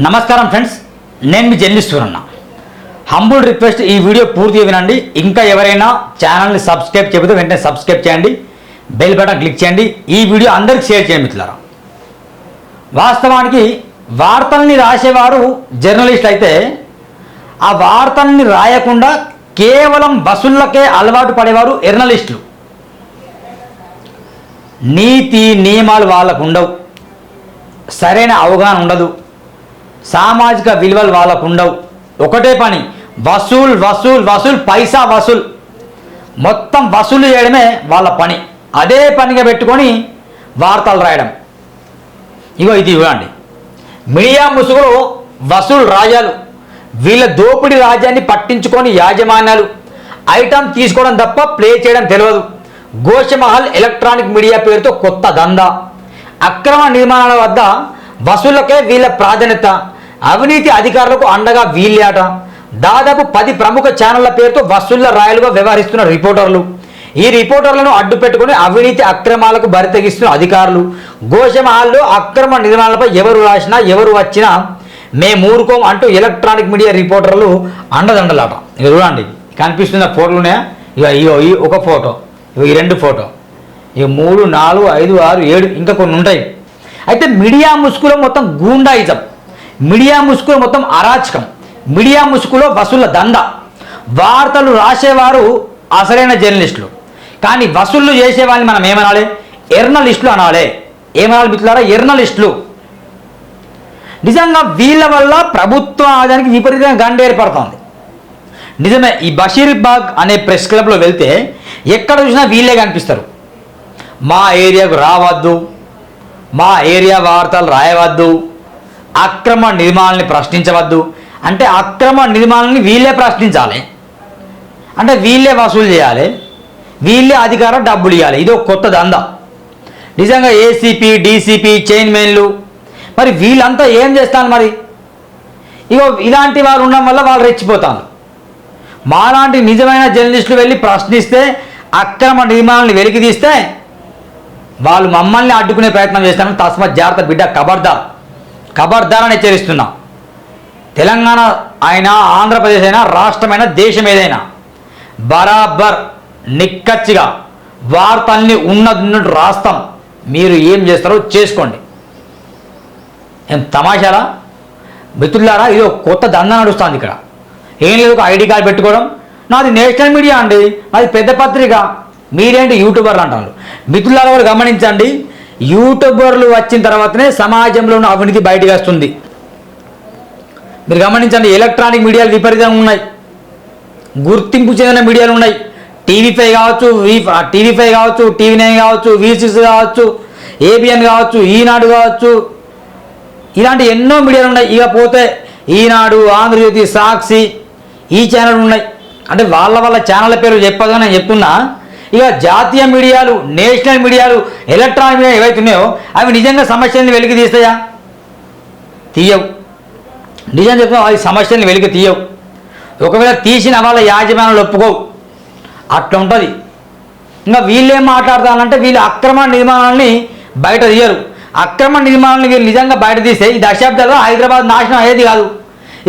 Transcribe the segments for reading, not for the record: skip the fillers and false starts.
నమస్కారం ఫ్రెండ్స్, నేను మీ journalist Suranna. Humble request, ఈ వీడియో పూర్తిగా వినండి. ఇంకా ఎవరైనా ఛానల్ని సబ్స్క్రైబ్ చేయకపోతే వెంటనే సబ్స్క్రైబ్ చేయండి, బెల్ బటన్ క్లిక్ చేయండి, ఈ వీడియో అందరికి షేర్ చేయండి మిత్రులారా. వాస్తవానికి వార్తల్ని రాసేవారు జర్నలిస్ట్ అయితే, ఆ వార్తల్ని రాయకుండా కేవలం బస్సులకే అలవాటు పడేవారు జర్నలిస్టులు. నీతి నియమాలు వాళ్ళకు ఉండవు, సరైన అవగాహన ఉండదు, సామాజిక విలువలు వాళ్ళకు ఉండవు. ఒకటే పని, వసూల్ వసూల్ వసూల్, పైసా వసూల్, మొత్తం వసూలు చేయడమే వాళ్ళ పని. అదే పనిగా పెట్టుకొని వార్తలు రాయడం. ఇగో ఇది చూడండి, మీడియా ముసుగులో వసూల్ రాజాలు, వీళ్ళ దోపిడీ రాజ్యాన్ని పట్టించుకొని యాజమాన్యాలు ఐటమ్ తీసుకోవడం తప్ప ప్లే చేయడం తెలియదు. గోషమహల్ ఎలక్ట్రానిక్ మీడియా పేరుతో కొత్త దందా, అక్రమ నిర్మాణాల వద్ద వసూళ్లకే వీళ్ళ ప్రాధాన్యత, అవినీతి అధికారులకు అండగా వీళ్ళాట. దాదాపు 10 ప్రముఖ ఛానళ్ల పేరుతో వసూళ్ల రాయలుగా వ్యవహరిస్తున్న రిపోర్టర్లు, ఈ రిపోర్టర్లను అడ్డు పెట్టుకుని అవినీతి అక్రమాలకు బరితెగిస్తున్న అధికారులు. గోషమహల్లో అక్రమ నిర్మాణాలపై ఎవరు రాసినా ఎవరు వచ్చినా మేము ఊరుకోం అంటూ ఎలక్ట్రానిక్ మీడియా రిపోర్టర్లు అండదండలాట. ఇక చూడండి, కనిపిస్తున్న ఫోటోలు ఉన్నాయా? ఇక ఈ ఒక ఫోటో, ఈ 2 ఫోటో, ఇక 3, 4, 5, 6, 7 ఇంకా కొన్ని ఉంటాయి. అయితే మీడియా ముసుగులో మొత్తం గూండాయిజం, మీడియా ముసుగులో మొత్తం అరాచకం, మీడియా ముసుగులో వసూళ్ల దందా. వార్తలు రాసేవారు అసలైన జర్నలిస్టులు, కానీ వసూళ్లు చేసేవాళ్ళని మనం ఏమనాలి? జర్నలిస్టులు అనాలి. ఏమనాలి మిత్రులారా? జర్నలిస్టులు. నిజంగా వీళ్ళ వల్ల ప్రభుత్వ ఆదాయానికి విపరీతంగా గండ ఏర్పడుతుంది. నిజమే, ఈ బషీర్బాగ్ అనే ప్రెస్ క్లబ్లో వెళ్తే ఎక్కడ చూసినా వీళ్ళే కనిపిస్తారు. మా ఏరియాకు రావద్దు, మా ఏరియా వార్తలు రాయవద్దు, అక్రమ నిర్మాణాలని ప్రశ్నించవద్దు. అంటే అక్రమ నిర్మాణాలని వీళ్ళే ప్రశ్నించాలి, అంటే వీళ్ళే వసూలు చేయాలి, వీళ్ళే అధికారం డబ్బులు ఇవ్వాలి. ఇది ఒక కొత్త దందా. నిజంగా ఏసీపీ, డీసీపీ, చైర్మన్లు, మరి వీళ్ళంతా ఏం చేస్తాను? మరి ఇగో ఇలాంటి వారు ఉండడం వల్ల వాళ్ళు రెచ్చిపోతాను. మాలాంటి నిజమైన జర్నలిస్టులు వెళ్ళి ప్రశ్నిస్తే, అక్రమ నిర్మాణాలను వెలికి తీస్తే వాళ్ళు మమ్మల్ని అడ్డుకునే ప్రయత్నం చేస్తాను. తస్మత్ జాగ్రత్త బిడ్డ, ఖబర్దార్ ఖబర్దార్ అని హెచ్చరిస్తున్నా. తెలంగాణ అయినా, ఆంధ్రప్రదేశ్ అయినా, రాష్ట్రమైనా, దేశం ఏదైనా బరాబర్ నిక్కచ్చిగా వార్తల్ని ఉన్నట్టు రాస్తాం. మీరు ఏం చేస్తారో చేసుకోండి. ఏం తమాషాలా మిత్రులారా? ఇది ఒక కొత్త దందా నడుస్తుంది ఇక్కడ. ఏం లేదు, ఒక ఐడి కార్డు పెట్టుకోవడం. నాది నేషనల్ మీడియా అండి, నాది పెద్ద పత్రిక, మీరేంటి యూట్యూబర్లు అంటారు. మిత్రులారా వారు గమనించండి, యూట్యూబర్లు వచ్చిన తర్వాతనే సమాజంలో ఉన్న అవినీతి బయటకు వస్తుంది. మీరు గమనించండి, ఎలక్ట్రానిక్ మీడియాలు విపరీతంగా ఉన్నాయి, గుర్తింపు చెందిన మీడియాలు ఉన్నాయి. టీవీ5 కావచ్చు, టీవీ9 కావచ్చు, V6 కావచ్చు, ABN కావచ్చు, ఈనాడు కావచ్చు, ఇలాంటి ఎన్నో మీడియాలు ఉన్నాయి. ఇక పోతే ఈనాడు, ఆంధ్రజ్యోతి, సాక్షి, ఈ ఛానల్ ఉన్నాయి. అంటే వాళ్ళ ఛానళ్ళ పేరు చెప్పగా నేను చెప్తున్నా. ఇక జాతీయ మీడియాలు, నేషనల్ మీడియాలు, ఎలక్ట్రానిక్ మీడియా ఏవైతే ఉన్నాయో అవి నిజంగా సమస్యల్ని వెలికి తీస్తాయా? తీయవు. నిజం చెప్తున్నా, అవి సమస్యల్ని వెలికి తీయవు. ఒకవేళ తీసిన వాళ్ళ యాజమాన్యాలు ఒప్పుకోవు. అట్లా ఉంటుంది. ఇంకా వీళ్ళేం మాట్లాడతారంటే, వీళ్ళు అక్రమ నిర్మాణాలని బయట తీయరు. అక్రమ నిర్మాణాలను వీళ్ళు నిజంగా బయట తీస్తే ఈ దశాబ్దాల్లో హైదరాబాద్ నాశనం అయ్యేది కాదు.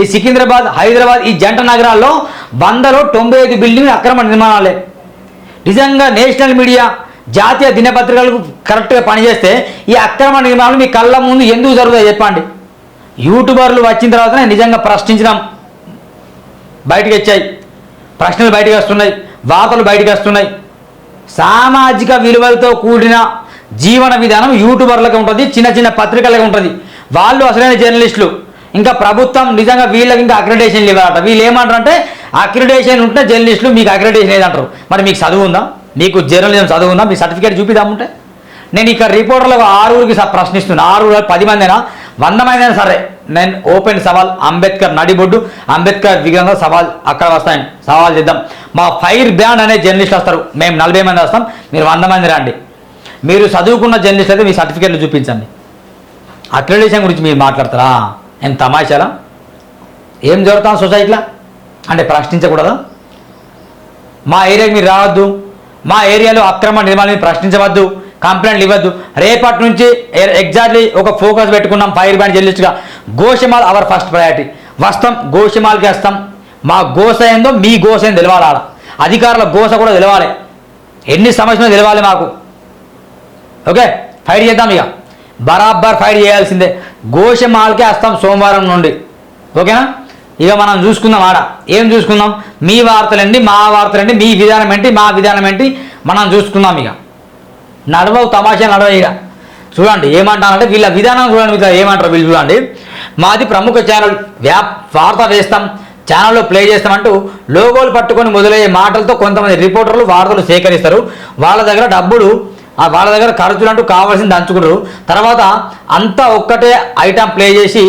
ఈ సికింద్రాబాద్, హైదరాబాద్, ఈ జంట నగరాల్లో 100లో 95 బిల్డింగ్లు అక్రమ నిర్మాణాలే. నిజంగా నేషనల్ మీడియా, జాతీయ దినపత్రికలకు కరెక్ట్గా పనిచేస్తే ఈ అక్రమ నిర్మాణాలు మీ కళ్ళ ముందు ఎందుకు జరుగుతాయి చెప్పండి? యూట్యూబర్లు వచ్చిన తర్వాతనే నిజంగా ప్రశ్నించడం బయటకు వచ్చాయి, ప్రశ్నలు బయటకు వస్తున్నాయి, వార్తలు బయటకు వస్తున్నాయి. సామాజిక విలువలతో కూడిన జీవన విధానం యూట్యూబర్లకు ఉంటుంది, చిన్న పత్రికలకు ఉంటుంది. వాళ్ళు అసలైన జర్నలిస్టులు. ఇంకా ప్రభుత్వం నిజంగా వీళ్ళకి ఇంకా అక్రిడేషన్ ఇవ్వాలట. వీళ్ళు ఏమంటారంటే, అక్రిడేషన్ ఉంటే జర్నలిస్టులు, మీకు అక్రిడేషన్ లేదంటారు. మరి మీకు చదువు ఉందా? మీకు జర్నలిజం చదువు ఉందా? మీ సర్టిఫికేట్ చూపిద్దామంటే. నేను ఇక్కడ రిపోర్టర్లకు 6కి ప్రశ్నిస్తున్నా. 6, 10 మంది అయినా, 100 మంది అయినా సరే, నేను ఓపెన్ సవాల్, అంబేద్కర్ నడిబొడ్డు, అంబేద్కర్ విగ్రహంగా సవాల్ అక్కడ వస్తాయని సవాల్ చేద్దాం. మా ఫైర్ బ్యాండ్ అనే జర్నలిస్ట్ వస్తారు, మేము 40 మంది వస్తాం, మీరు 100 మంది రండి. మీరు చదువుకున్న జర్నలిస్ట్ అయితే మీ సర్టిఫికేట్లు చూపించండి. అక్రిడేషన్ గురించి మీరు మాట్లాడతారా? ఏం తమాషాలా? ఏం జరుగుతాం సొసైటీలో? అంటే ప్రశ్నించకూడదా? మా ఏరియాకి మీరు రావద్దు, మా ఏరియాలో అక్రమ నిర్మాణాన్ని ప్రశ్నించవద్దు, కంప్లైంట్లు ఇవ్వద్దు. రేపటి నుంచి ఎగ్జాక్ట్లీ ఒక ఫోకస్ పెట్టుకున్నాం ఫైర్ బ్రాండ్ జర్నలిస్ట్గా. Goshamahal our first priority. వస్తాం, గోషమాల్కి వస్తాం. మా గోస ఏందో మీ గోస ఏందో తెలవాలి. ఆడ అధికారుల గోస కూడా తెలవాలి, ఎన్ని సమస్యలు తెలవాలి మాకు. ఓకే, ఫైట్ చేద్దాం, ఇక బరాబర్ ఫైట్ చేయాల్సిందే. గోషమాల్కే వస్తాం సోమవారం నుండి. ఓకేనా? ఇక మనం చూసుకుందాం. ఆడ ఏం చూసుకుందాం, మీ వార్తలండి, మా వార్తలండి, మీ విధానం ఏంటి, మా విధానం ఏంటి, మనం చూసుకుందాం. ఇక నడవవు, తమాషా నడవ. ఇక చూడండి ఏమంటారంటే వీళ్ళ విధానం చూడండి, వీళ్ళ ఏమంటారు వీళ్ళు చూడండి. మాది ప్రముఖ ఛానల్, వార్త వేస్తాం, ఛానల్లో ప్లే చేస్తామంటూ లోగోలు పట్టుకొని మొదలయ్యే మాటలతో కొంతమంది రిపోర్టర్లు వార్తలు సేకరిస్తారు. వాళ్ళ దగ్గర డబ్బులు, వాళ్ళ దగ్గర ఖర్చులు అంటూ కావాల్సింది దంచుకుంటారు. తర్వాత అంతా ఒక్కటే ఐటమ్ ప్లే చేసి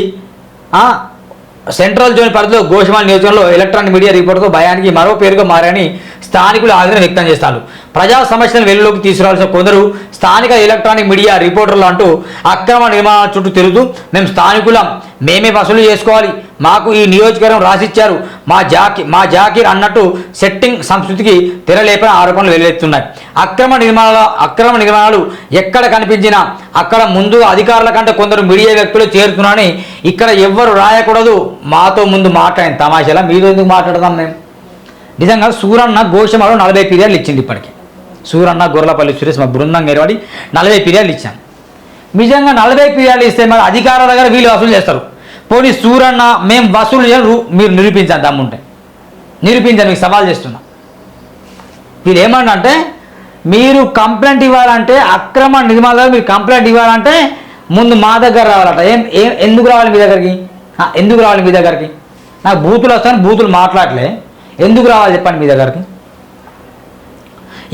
సెంట్రల్ జోన్ పరిధిలో గోషమాల్ నియోజకవర్గంలో ఎలక్ట్రానిక్ మీడియా రిపోర్టుతో భయానికి మరో పేరుగా మారని స్థానికులు ఆవేదన వ్యక్తం చేస్తారు. ప్రజా సమస్యలను వెలుగులోకి తీసుకురావాల్సిన కొందరు స్థానిక ఎలక్ట్రానిక్ మీడియా రిపోర్టర్లు అంటూ అక్రమ నిర్మాణాల చుట్టూ తిరుగుతూ మేము స్థానికులం, మేమే వసూలు చేసుకోవాలి, మాకు ఈ నియోజకవర్గం రాసిచ్చారు, మా జాకీర్ అన్నట్టు సెట్టింగ్ సంస్కృతికి తెరలేపని ఆరోపణలు వెలువెత్తున్నాయి. అక్రమ నిర్మాణాలు ఎక్కడ కనిపించినా అక్కడ ముందు అధికారుల కంటే కొందరు మీడియా వ్యక్తులు చేరుతున్నారని ఇక్కడ ఎవ్వరు రాయకూడదు. మాతో ముందు మాట్లాడిన తమాషాలా మీతో ఎందుకు మాట్లాడదాం మేము? నిజంగా సూరన్న గోషమాలో 40 ఫిర్యాదులు ఇచ్చింది. ఇప్పటికీ సూరన్న గొర్రెలపల్లి సురేష్ మా బృందం ఏర్పడి 40 ఫిర్యాదులు ఇచ్చాను. నిజంగా 40 ఫిర్యాదులు ఇస్తే మరి అధికారుల దగ్గర వీళ్ళు వసూలు చేస్తారు. పోనీ సూరన్న మేము వసూలు చేయాలి, మీరు నిరూపించండి, దమ్ముంటే నిరూపించండి, మీకు సవాల్ చేస్తున్నా. వీళ్ళు ఏమంటే మీరు కంప్లైంట్ ఇవ్వాలంటే అక్రమ నిర్మాణాలు మీరు కంప్లైంట్ ఇవ్వాలంటే ముందు మా దగ్గర రావాలట. ఎందుకు రావాలి మీ దగ్గరికి? ఎందుకు రావాలి మీ దగ్గరికి? నాకు బూతులు వస్తాను, బూతులు మాట్లాడలే, ఎందుకు రావాలి చెప్పండి మీ దగ్గరికి?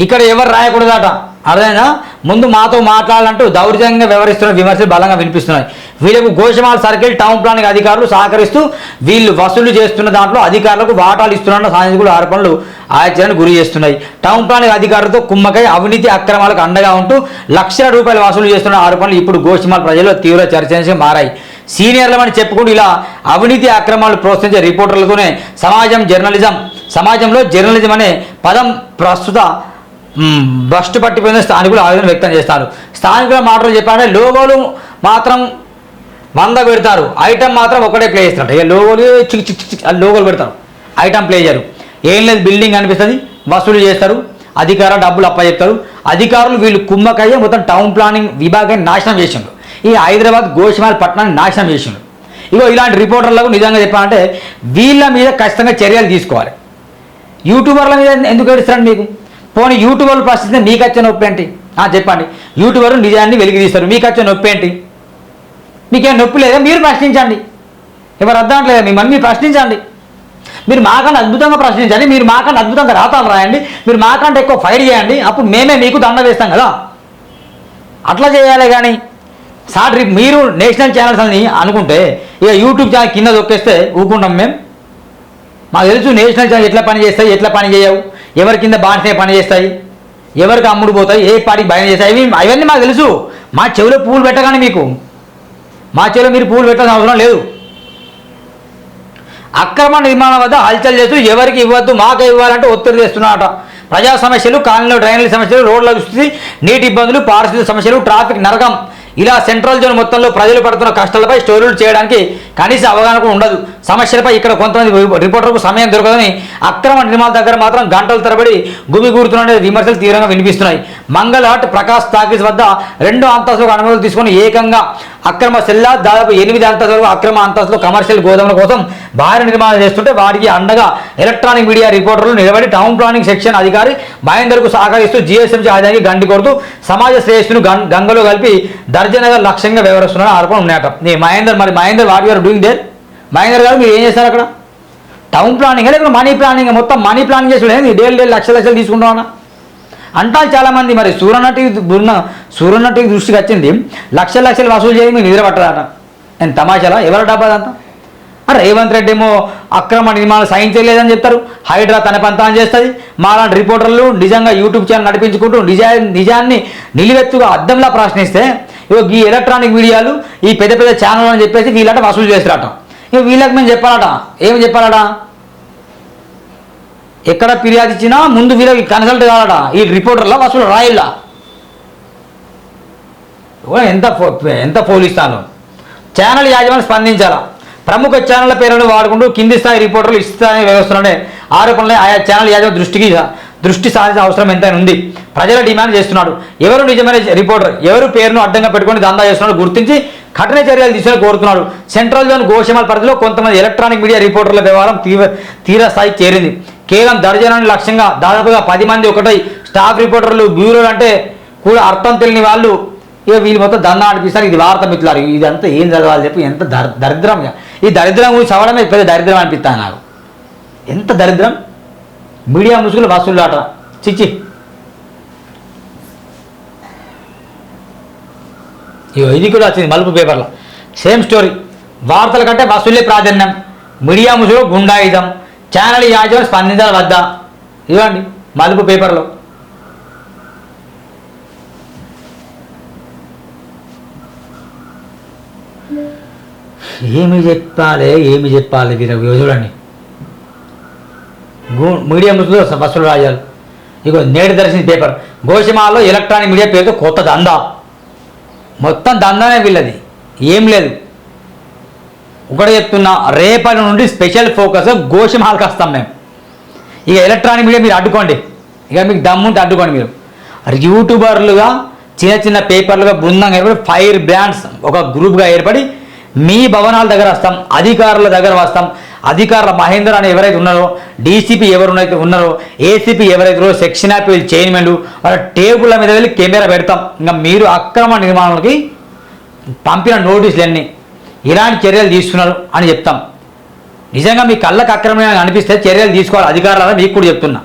ఇక్కడ ఎవరు రాయకూడదట, అర్థమైనా? ముందు మాతో మాట్లాడాలంటూ దౌర్జన్యంగా వ్యవహరిస్తున్న విమర్శలు బలంగా వినిపిస్తున్నాయి. వీళ్ళకు గోషమాల్ సర్కిల్ టౌన్ ప్లానింగ్ అధికారులు సహకరిస్తూ వీళ్ళు వసూలు చేస్తున్న దాంట్లో అధికారులకు వాటాలు ఇస్తున్న సాంఘిక ఆరోపణలు ఆశ్చర్యానికి గురి చేస్తున్నాయి. టౌన్ ప్లానింగ్ అధికారులతో కుమ్మకై అవినీతి అక్రమాలకు అండగా ఉంటూ లక్షల రూపాయలు వసూలు చేస్తున్న ఆరోపణలు ఇప్పుడు గోషమాల్ ప్రజల్లో తీవ్ర చర్చనీయంగా మారాయి. సీనియర్లమని చెప్పుకుంటూ ఇలా అవినీతి అక్రమాలు ప్రోత్సహించే రిపోర్టర్లతోనే సమాజంలో జర్నలిజం అనే పదం ప్రస్తుత బస్టు పట్టిపోయిన స్థానికులు ఆవేదన వ్యక్తం చేస్తారు. స్థానికుల మాటలు చెప్పాలంటే లోగోలు మాత్రం 100 పెడతారు, ఐటమ్ మాత్రం ఒకటే ప్లే చేస్తారు. ఇక లోగోలు లోగోలు పెడతారు, ఐటమ్ ప్లే చేయరు. ఏం లేదు, బిల్డింగ్ అనిపిస్తుంది, వసూలు చేస్తారు, అధికారులు డబ్బులు అప్పచెప్తారు. అధికారులు వీళ్ళు కుమ్మకయ్యే మొత్తం టౌన్ ప్లానింగ్ విభాగాన్ని నాశనం చేసిండ్రు. ఈ హైదరాబాద్ గోషమాల్ పట్టణాన్ని నాశనం చేసిండ్రు. ఇగో ఇలాంటి రిపోర్టర్లకు నిజంగా చెప్పాలంటే వీళ్ళ మీద ఖచ్చితంగా చర్యలు తీసుకోవాలి. యూట్యూబర్ల మీద ఎందుకు ఏడుస్తారండి మీకు? పోనీ యూట్యూబర్లు ప్రశ్నిస్తే మీకు వచ్చే నొప్పి ఏంటి చెప్పండి? యూట్యూబర్లు నిజాన్ని వెలికి తీస్తారు, మీకు వచ్చే నొప్పి ఏంటి? మీకేం నొప్పి లేదా? మీరు ప్రశ్నించండి, ఎవరు అర్థం లేదా? మిమ్మల్ని మీరు ప్రశ్నించండి. మీరు మాకన్నా అద్భుతంగా ప్రశ్నించండి, మీరు మాకన్నా అద్భుతంగా రాతాలు రాయండి, మీరు మాకంటే ఎక్కువ ఫైట్ చేయండి, అప్పుడు మేమే మీకు దండ వేస్తాం కదా. అట్లా చేయాలి. కానీ మీరు నేషనల్ ఛానల్స్ అని అనుకుంటే ఇక యూట్యూబ్ ఛానల్ కింద దొక్కేస్తే ఊరుకుంటాం మేము? మాకు తెలుసు నేషనల్ ఛానల్ ఎట్లా పని చేస్తాయి, ఎట్లా పని చేయవు, ఎవరి కింద బానిసే పని చేస్తాయి, ఎవరికి అమ్ముడు పోతాయి, ఏ పార్టీకి భయం చేస్తాయి, అవన్నీ మాకు తెలుసు. మా చెవిలో పువ్వులు పెట్టగానే మీకు, మా చెవిలో మీరు పువ్వులు పెట్టాల్సిన అవసరం లేదు. అక్రమ నిర్మాణం వద్ద హల్చల్ చేస్తూ ఎవరికి ఇవ్వద్దు, మాకే ఇవ్వాలంటే ఒత్తిడి చేస్తున్నారట. ప్రజా సమస్యలు, కాలనీలో డ్రైనేజీ సమస్యలు, రోడ్ల దుస్థితి, నీటి ఇబ్బందులు, పారిశుద్ధ్య సమస్యలు, ట్రాఫిక్ నరకం, ఇలా సెంట్రల్ జోన్ మొత్తంలో ప్రజలు పడుతున్న కష్టాలపై స్టోరీలు చేయడానికి కనీస అవగాహన కూడా ఉండదు. సమస్యలపై ఇక్కడ కొంతమంది రిపోర్టర్లకు సమయం దొరకదని అక్రమ నిర్మాణాల దగ్గర మాత్రం గంటల తరబడి గుమిగూడుతున్న విమర్శలు తీవ్రంగా వినిపిస్తున్నాయి. మంగళ హాట్ ప్రకాష్ టాకీస్ వద్ద 2 అంతస్తులకు అనుమతులు తీసుకుని ఏకంగా అక్రమ సెల్లా దాదాపు 8 అంతస్తులకు అక్రమ అంతస్తులో కమర్షియల్ గోదాముల కోసం భారీ నిర్మాణం చేస్తుంటే వాటికి అండగా ఎలక్ట్రానిక్ మీడియా రిపోర్టర్లు నిలబడి టౌన్ ప్లానింగ్ సెక్షన్ అధికారి మహేందర్కు సహకరిస్తూ జీఎస్ఎంసీ ఆదాయానికి గండి కొడుతూ సమాజ శ్రేయస్సును గంగలో కలిపి దర్జనగా లక్ష్యంగా వ్యవహరిస్తున్న ఆరోపణ ఉన్నాయట. Mahender what you are doing there? Mahender garu మీరు ఏం చేస్తారు అక్కడ? టౌన్ ప్లానింగ్ లేకపోతే మనీ ప్లానింగ్, మొత్తం మనీ ప్లానింగ్ చేసి డేలు లక్షలు తీసుకుంటామన్నా అంటారు చాలామంది. మరి సూరన్న టీవీ దృష్టికి వచ్చింది, లక్షలు వసూలు చేసి మీరు నిద్ర పట్టదట. నేను తమాషాలా? ఎవరి డబ్బా అదంతా? రేవంత్ రెడ్డి ఏమో అక్రమ నిర్మాణాలు సహించలేదని చెప్తారు, హైడ్రా తన పంతాన్ని చేస్తుంది. మాలాంటి రిపోర్టర్లు నిజంగా యూట్యూబ్ ఛానల్ నడిపించుకుంటూ నిజాన్ని నిలువెత్తుగా అద్దంలా ప్రశ్నిస్తే ఈ ఎలక్ట్రానిక్ మీడియాలు ఈ పెద్ద పెద్ద ఛానల్ అని చెప్పేసి వీళ్ళట వసూలు చేస్తారట. వీళ్ళకి మేము చెప్పాలట, ఏమి చెప్పాలట? ఎక్కడ ఫిర్యాదు ఇచ్చినా ముందు వీళ్ళకి కన్సల్ట్ కావాలట, ఈ రిపోర్టర్ల వసూలు రాయిల్లా. ఎంత పోలీస్తాను ఛానల్ యాజమాన్యం స్పందించాలా. ప్రముఖ ఛానళ్ల పేర్లను వాడుకుంటూ కింది స్థాయి రిపోర్టర్లు ఇస్తాయి వ్యవస్థలోనే ఆరోపణలే ఆయా ఛానల్ యాజమాన్య దృష్టి సాధించిన అవసరం ఎంతైనా ఉంది. ప్రజల డిమాండ్ చేస్తున్నాడు. ఎవరు నిజమైన రిపోర్టర్, ఎవరు పేరును అడ్డంగా పెట్టుకొని దందా చేస్తున్నాడు గుర్తించి కఠిన చర్యలు తీసుకొని కోరుతున్నాడు. సెంట్రల్ జోన్ గోషమాల్ పరిధిలో కొంతమంది ఎలక్ట్రానిక్ మీడియా రిపోర్టర్ల వ్యవహారం తీవ్ర స్థాయికి చేరింది. కేవలం దర్జనాన్ని లక్ష్యంగా దాదాపుగా 10 మంది ఒకటై స్టాఫ్ రిపోర్టర్లు, బ్యూరోలు అంటే కూడా అర్థం తెలియని వాళ్ళు ఇక వీళ్ళు మొత్తం దందా అనిపిస్తారు. ఇది వార్త మిత్రులారు, ఇదంతా ఏం చదవాలి చెప్పి ఎంత దరిద్రం. ఈ దరిద్రం గురించి చదవడమే పెద్ద దరిద్రం అనిపిస్తాను నాకు. ఎంత దరిద్రం. మీడియా ముసుగులు వసూళ్ళు ఆట చిచ్చి. ఇది కూడా వచ్చింది మలుపు పేపర్లో సేమ్ స్టోరీ. వార్తల కంటే వసూళ్లే ప్రాధాన్యం, మీడియా ముసుగులో గుండాయుధం, ఛానల్ యాజమాన్యం స్పందించాల వద్ద. ఇవ్వండి మలుపు పేపర్లో. ఏమి చెప్పాలి వీరు చూడండి. మీడియా ముసుగులో వసూలు రాజాలు. ఇగో నేటి దర్శిని పేపర్ గోషమాల్లో ఎలక్ట్రానిక్ మీడియా పేరుతో కొత్త దందా. మొత్తం దందానే వీళ్ళది, ఏం లేదు. ఒకటే చెప్తున్నా, రేపటి నుండి స్పెషల్ ఫోకస్ గోషమాల్కి వస్తాం మేము. ఇక ఎలక్ట్రానిక్ మీడియా మీరు అడ్డుకోండి, ఇక మీకు దమ్ముంటే అడ్డుకోండి. మీరు యూట్యూబర్లుగా చిన్న పేపర్లుగా బృందంగా ఏర్పడి 5 బ్రాండ్స్ ఒక గ్రూప్గా ఏర్పడి మీ భవనాల దగ్గర వస్తాం, అధికారుల దగ్గర వస్తాం. అధికారుల మహేందర్ అని ఎవరైతే ఉన్నారో, డీసీపీ ఎవరైతే ఉన్నారో, ఏసీపీ ఎవరైతే సెక్షన్ యాప్ చైర్మన్ వాళ్ళ టేబుల్ల మీద వెళ్ళి కెమెరా పెడతాం. ఇంకా మీరు అక్రమ నిర్మాణాలకి పంపిన నోటీసులన్నీ ఇలాంటి చర్యలు తీసుకున్నారు అని చెప్తాం. నిజంగా మీ కళ్ళకు అక్రమంగా అనిపిస్తే చర్యలు తీసుకోవాలి అధికారులను మీకు కూడా చెప్తున్నా.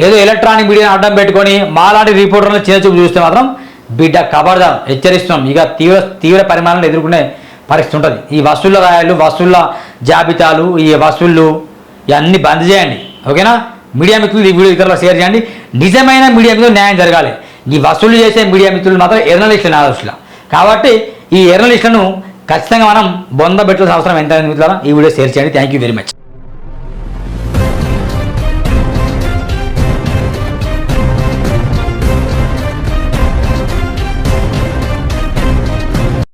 ఏదో ఎలక్ట్రానిక్ మీడియాని అడ్డం పెట్టుకొని మాలాంటి రిపోర్టర్లను చిన్న చూపు చూస్తే మాత్రం బిడ్డ ఖబర్దార్ హెచ్చరిస్తున్నాం. ఇక తీవ్ర పరిమాణాలు ఎదుర్కొనే పరిస్థితి ఉంటుంది. ఈ వసూళ్ళ రాయాలు, వసూళ్ళ జాబితాలు, ఈ వసూళ్ళు ఇవన్నీ బంద్ చేయండి. ఓకేనా? మీడియా మిత్రులు ఈ వీడియో ఇతరులకు షేర్ చేయండి. నిజమైన మీడియా మిత్రులు న్యాయం జరగాలి. ఈ వసూలు చేసే మీడియా మిత్రులు మాత్రం ఎర్నలిస్టులు ఆలోచన. కాబట్టి ఈ ఎర్నలిస్టులను ఖచ్చితంగా మనం బొంద పెట్టాల్సిన అవసరం ఎంత మిత్రులారా. ఈ వీడియో షేర్ చేయండి. Thank you very much.